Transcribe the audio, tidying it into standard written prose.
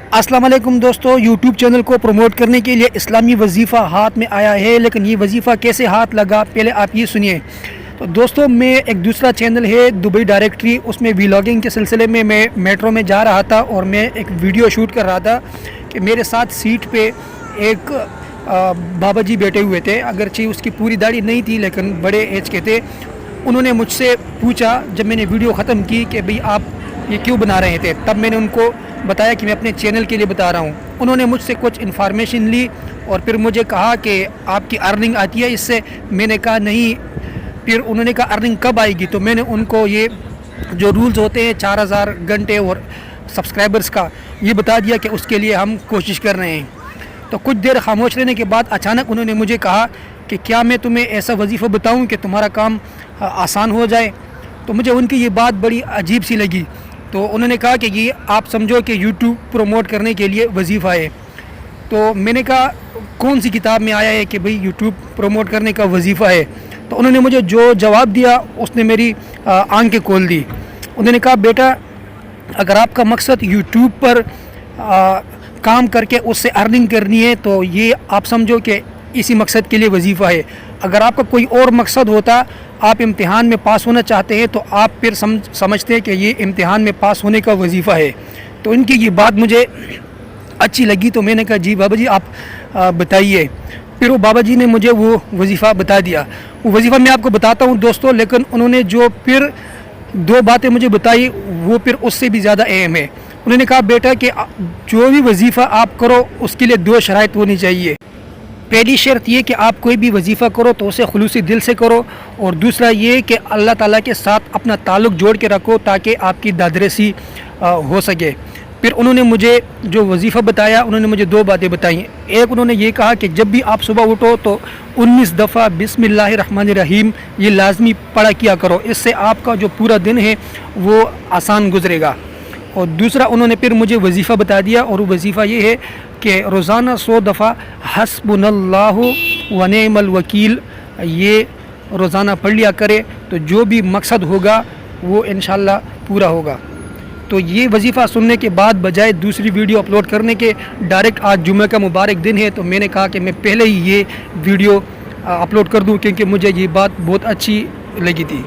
अस्सलाम वालेकुम दोस्तों, यूट्यूब चैनल को प्रमोट करने के लिए इस्लामी वजीफ़ा हाथ में आया है, लेकिन ये वजीफ़ा कैसे हाथ लगा पहले आप ये सुनिए। तो दोस्तों, मैं एक दूसरा चैनल है दुबई डायरेक्टरी, उसमें व्लॉगिंग के सिलसिले में मैं मेट्रो में जा रहा था और मैं एक वीडियो शूट कर रहा था कि मेरे साथ सीट पे एक बाबा जी बैठे हुए थे। अगरचे उसकी पूरी दाढ़ी नहीं थी लेकिन बड़े एज के थे। उन्होंने मुझसे पूछा जब मैंने वीडियो ख़त्म की कि भाई आप ये क्यों बना रहे थे। तब मैंने उनको बताया कि मैं अपने चैनल के लिए बता रहा हूँ। उन्होंने मुझसे कुछ इन्फॉर्मेशन ली और फिर मुझे कहा कि आपकी अर्निंग आती है इससे। मैंने कहा नहीं। फिर उन्होंने कहा अर्निंग कब आएगी, तो मैंने उनको ये जो रूल्स होते हैं 4000 घंटे और सब्सक्राइबर्स का ये बता दिया कि उसके लिए हम कोशिश कर रहे हैं। तो कुछ देर खामोश रहने के बाद अचानक उन्होंने मुझे कहा कि क्या मैं तुम्हें ऐसा वजीफ़ा बताऊं कि तुम्हारा काम आसान हो जाए। तो मुझे उनकी ये बात बड़ी अजीब सी लगी। तो उन्होंने कहा कि ये आप समझो कि यूट्यूब प्रमोट करने के लिए वजीफ़ा है। तो मैंने कहा कौन सी किताब में आया है कि भाई यूट्यूब प्रमोट करने का वजीफ़ा है। तो उन्होंने मुझे जो जवाब दिया उसने मेरी आंखें खोल दी। उन्होंने कहा बेटा, अगर आपका मकसद यूट्यूब पर काम करके उससे अर्निंग करनी है तो ये आप समझो कि इसी मकसद के लिए वजीफ़ा है। अगर आपका कोई और मकसद होता, आप इम्तिहान में पास होना चाहते हैं, तो आप फिर समझते हैं कि ये इम्तिहान में पास होने का वजीफ़ा है। तो इनकी ये बात मुझे अच्छी लगी। तो मैंने कहा जी बाबा जी आप बताइए। फिर वो बाबा जी ने मुझे वो वजीफ़ा बता दिया। वो वजीफ़ा मैं आपको बताता हूँ दोस्तों, लेकिन उन्होंने जो फिर दो बातें मुझे बताई वो फिर उससे भी ज़्यादा अहम है। उन्होंने कहा बेटा कि जो भी वजीफ़ा आप करो उसके लिए दो शराइत होनी चाहिए। पहली शर्त ये कि आप कोई भी वजीफ़ा करो तो उसे खुलूसी दिल से करो, और दूसरा ये कि अल्लाह ताला के साथ अपना ताल्लुक़ जोड़ के रखो ताकि आपकी दादरसी हो सके। फिर उन्होंने मुझे जो वजीफ़ा बताया, उन्होंने मुझे दो बातें बताई। एक उन्होंने ये कहा कि जब भी आप सुबह उठो तो 19 दफ़ा बिस्मिल्लाहिर्रहमानिर्रहीम ये लाजमी पढ़ा किया करो, इससे आपका जो पूरा दिन है वो आसान गुजरेगा। और दूसरा उन्होंने फिर मुझे वजीफ़ा बता दिया, और वो वजीफ़ा ये है कि रोज़ाना 100 दफ़ा हस्बुनल्लाहु व निअमल वकील ये रोज़ाना पढ़ लिया करे, तो जो भी मकसद होगा वो इंशाअल्लाह पूरा होगा। तो ये वजीफ़ा सुनने के बाद बजाय दूसरी वीडियो अपलोड करने के, डायरेक्ट आज जुम्मे का मुबारक दिन है, तो मैंने कहा कि मैं पहले ही ये वीडियो अपलोड कर दूं क्योंकि मुझे ये बात बहुत अच्छी लगी थी।